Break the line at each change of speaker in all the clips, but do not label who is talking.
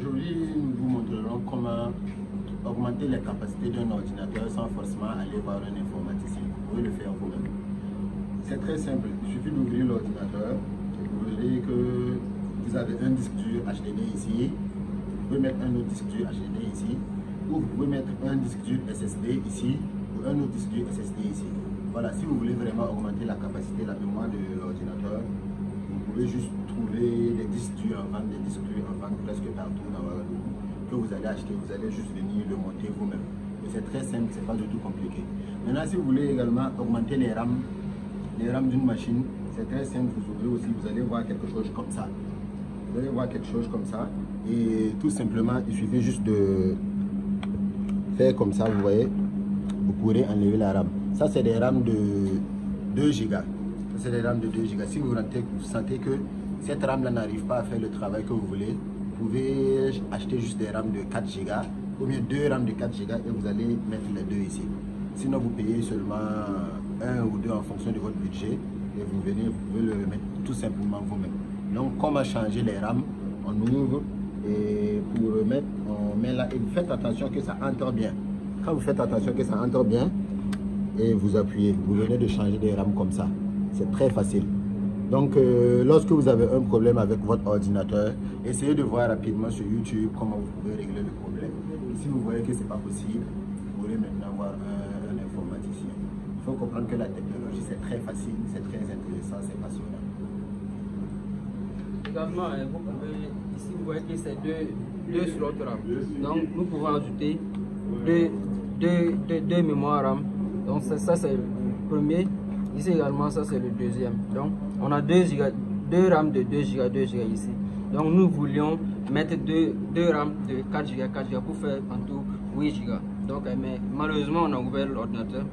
Aujourd'hui, nous vous montrerons comment augmenter les capacités d'un ordinateur sans forcément aller voir un informaticien. Vous pouvez le faire vous-même. C'est très simple, il suffit d'ouvrir l'ordinateur. Vous verrez que vous avez un disque dur HDD ici. Vous pouvez mettre un autre disque dur HDD ici. Ou vous pouvez mettre un disque dur SSD ici ou un autre disque dur SSD ici. Voilà, si vous voulez vraiment augmenter la capacité, la mémoire de l'ordinateur, vous pouvez juste trouver des disques durs en vente, des disques durs en vente presque partout dans Ouagadougou que vous allez acheter, vous allez juste venir le monter vous-même. C'est très simple, c'est pas du tout compliqué. Maintenant, si vous voulez également augmenter les RAM d'une machine, c'est très simple, vous ouvrez aussi, vous allez voir quelque chose comme ça. Vous allez voir quelque chose comme ça et tout simplement, il suffit juste de faire comme ça, vous voyez, vous pourrez enlever la RAM. Ça, c'est des RAM de 2 Go. Ça, c'est des RAM de 2 Go. Si vous sentez que cette RAM-là n'arrive pas à faire le travail que vous voulez, vous pouvez acheter juste des RAM de 4 Go ou bien 2 RAM de 4 Go et vous allez mettre les deux ici. Sinon, vous payez seulement 1 ou 2 en fonction de votre budget et vous venez, vous pouvez le mettre tout simplement vous-même. Donc, comment changer les RAM? On ouvre et pour remettre, on met là et vous faites attention que ça entre bien. Quand vous faites attention que ça entre bien et vous appuyez, vous venez de changer des RAM comme ça. C'est très facile. Donc, lorsque vous avez un problème avec votre ordinateur, essayez de voir rapidement sur YouTube comment vous pouvez régler le problème. Et si vous voyez que ce n'est pas possible, vous pourrez maintenant voir un informaticien. Il faut comprendre que la technologie, c'est très facile, c'est très intéressant, c'est passionnant.
Également, vous pouvez, ici vous voyez que c'est deux slots RAM. Donc, nous pouvons ajouter deux mémoires RAM. Donc, ça c'est le premier. Ici également, ça c'est le deuxième. Donc, on a 2 RAM de 2 Go ici. Donc, nous voulions mettre deux RAM de 4 Go pour faire en tout 8 Go. Donc, mais malheureusement, on a ouvert l'ordinateur.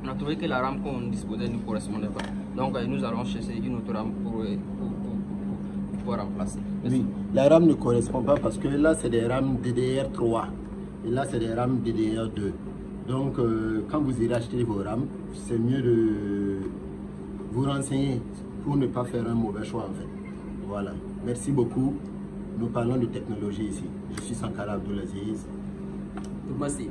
On a trouvé que la RAM qu'on disposait ne correspondait pas. Donc, nous allons chercher une autre RAM pour pouvoir remplacer. Merci.
Oui, la RAM ne correspond pas parce que là, c'est des RAM DDR3 et là, c'est des RAM DDR2. Donc, quand vous irez acheter vos RAM, c'est mieux de vous renseigner pour ne pas faire un mauvais choix en fait. Voilà. Merci beaucoup. Nous parlons de technologie ici. Je suis Sankara Abdoulaziz.
Merci.